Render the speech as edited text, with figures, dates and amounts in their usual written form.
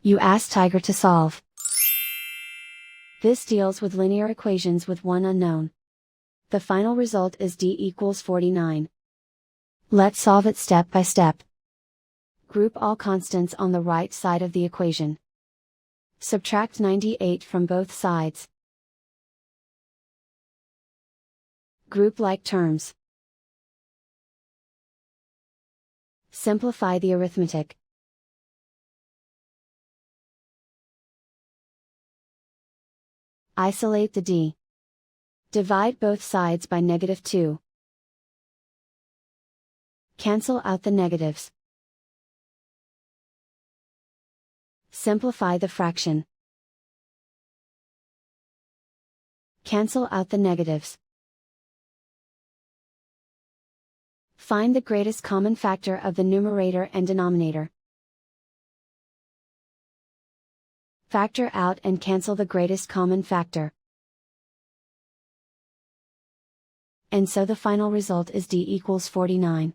You ask Tiger to solve. This deals with linear equations with one unknown. The final result is d equals 49. Let's solve it step by step. Group all constants on the right side of the equation. Subtract 98 from both sides. Group like terms. Simplify the arithmetic. Isolate the d. Divide both sides by -2. Cancel out the negatives. Simplify the fraction. Cancel out the negatives. Find the greatest common factor of the numerator and denominator. Factor out and cancel the greatest common factor. And so the final result is d equals 49.